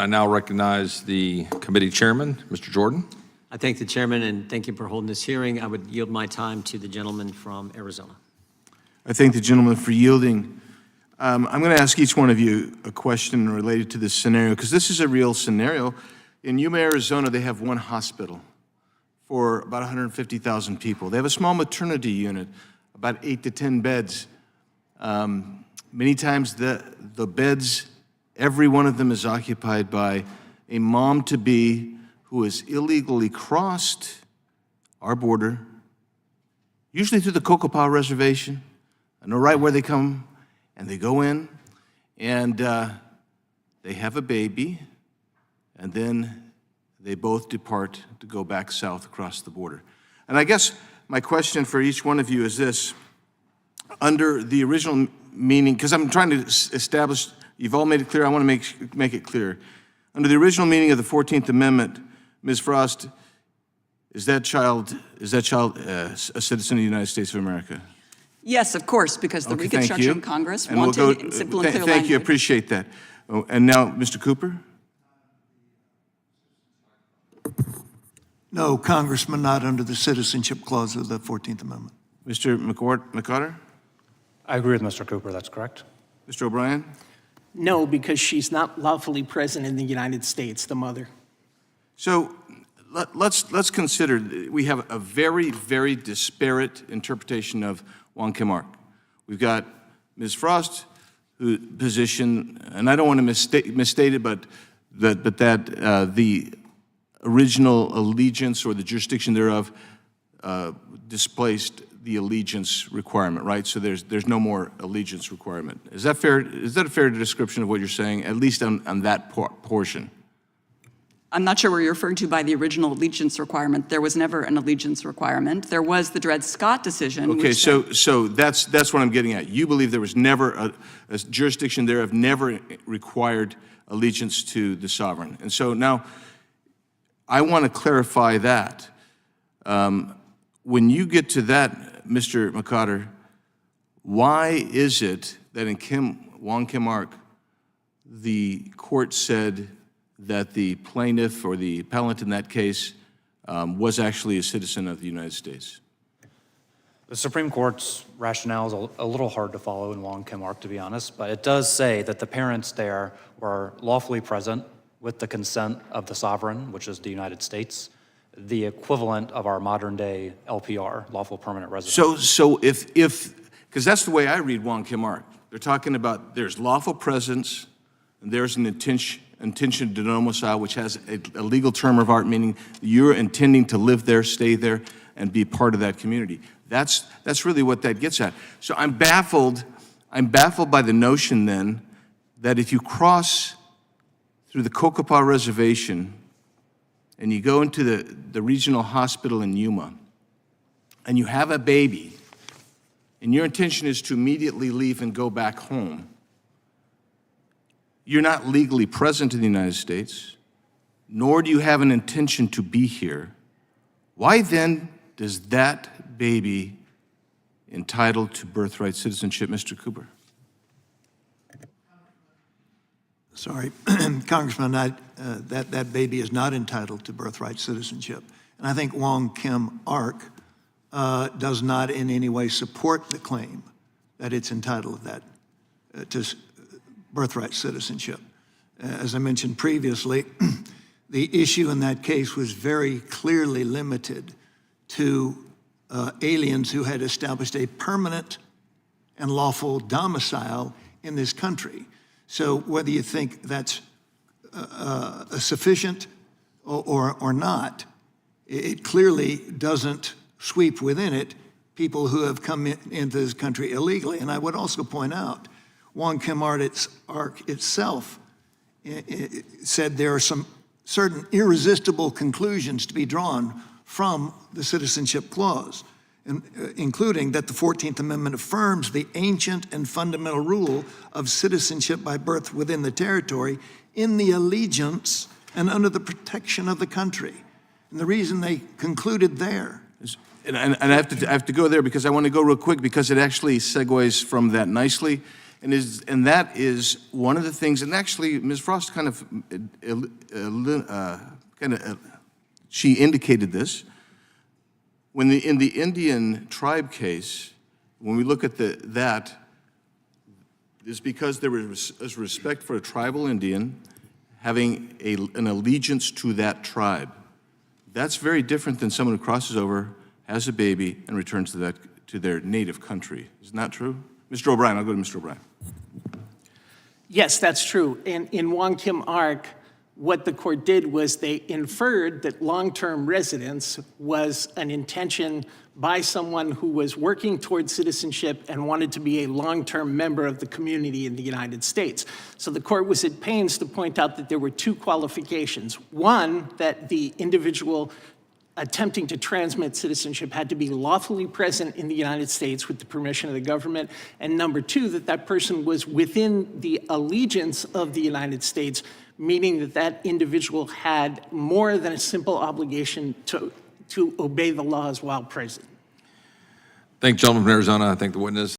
I now recognize the committee chairman, Mr. Jordan. I thank the chairman and thank you for holding this hearing. I would yield my time to the gentleman from Arizona. I thank the gentleman for yielding. I'm going to ask each one of you a question related to this scenario, because this is a real scenario. In Yuma, Arizona, they have one hospital for about 150,000 people. They have a small maternity unit, about 8 to 10 beds. Many times the beds, every one of them is occupied by a mom-to-be who has illegally crossed our border, usually through the Cocopah Reservation. I know right where they come, and they go in, and they have a baby, and then they both depart to go back south across the border. And I guess my question for each one of you is this. Under the original meaning, because I'm trying to establish, you've all made it clear, I want to make it clear. Under the original meaning of the 14th Amendment, Ms. Frost, is that child a citizen of the United States of America? Yes, of course, because the Reconstruction Congress and wanted in simple and clear language. Thank you, appreciate that. Oh, and now, Mr. Cooper? No, Congressman, not under the Citizenship Clause of the 14th Amendment. Mr. McCotter? I agree with Mr. Cooper, that's correct. Mr. O'Brien? No, because she's not lawfully present in the United States, the mother. So let's consider, we have a very, very disparate interpretation of Wong Kim Ark. We've got Ms. Frost, whose position, and I don't want to misstate it, but that the original allegiance or the jurisdiction thereof displaced the allegiance requirement, right? So there's no more allegiance requirement. Is that fair? Is that a fair description of what you're saying, at least on that portion? I'm not sure what you're referring to by the original allegiance requirement. There was never an allegiance requirement. There was the Dred Scott decision. Okay, so that's what I'm getting at. You believe there was never a jurisdiction thereof never required allegiance to the sovereign. And so now I want to clarify that. When you get to that, Mr. McCotter, why is it that in Wong Kim Ark, the court said that the plaintiff or the appellant in that case was actually a citizen of the United States? The Supreme Court's rationale is a little hard to follow in Wong Kim Ark, to be honest, but it does say that the parents there were lawfully present with the consent of the sovereign, which is the United States, the equivalent of our modern-day LPR, lawful permanent resident. So if because that's the way I read Wong Kim Ark. They're talking about there's lawful presence, and there's an intention de domicile, which has a legal term of art, meaning you're intending to live there, stay there, and be part of that community. That's really what that gets at. So I'm baffled by the notion then that if you cross through the Cocopah Reservation and you go into the regional hospital in Yuma and you have a baby and your intention is to immediately leave and go back home, you're not legally present in the United States, nor do you have an intention to be here. Why then does that baby entitled to birthright citizenship, Mr. Cooper? Sorry, Congressman, that baby is not entitled to birthright citizenship. And I think Wong Kim Ark does not in any way support the claim that it's entitled to birthright citizenship. As I mentioned previously, the issue in that case was very clearly limited to aliens who had established a permanent and lawful domicile in this country. So whether you think that's sufficient or not, it clearly doesn't sweep within it people who have come into this country illegally. And I would also point out, Wong Kim Ark itself said there are some certain irresistible conclusions to be drawn from the Citizenship Clause, including that the 14th Amendment affirms the ancient and fundamental rule of citizenship by birth within the territory in the allegiance and under the protection of the country. And the reason they concluded there. And I have to go there because I want to go real quick because it actually segues from that nicely. And that is one of the things, and actually, Ms. Frost she indicated this. In the Indian tribe case, when we look at that, is because there was respect for a tribal Indian having an allegiance to that tribe. That's very different than someone who crosses over, has a baby, and returns to their native country. Isn't that true? Mr. O'Brien, I'll go to Mr. O'Brien. Yes, that's true. And in Wong Kim Ark, what the court did was they inferred that long-term residence was an intention by someone who was working towards citizenship and wanted to be a long-term member of the community in the United States. So the court was at pains to point out that there were two qualifications. One, that the individual attempting to transmit citizenship had to be lawfully present in the United States with the permission of the government. And number two, that that person was within the allegiance of the United States, meaning that that individual had more than a simple obligation to obey the laws while present. Thank you, gentleman from Arizona. I thank the witness.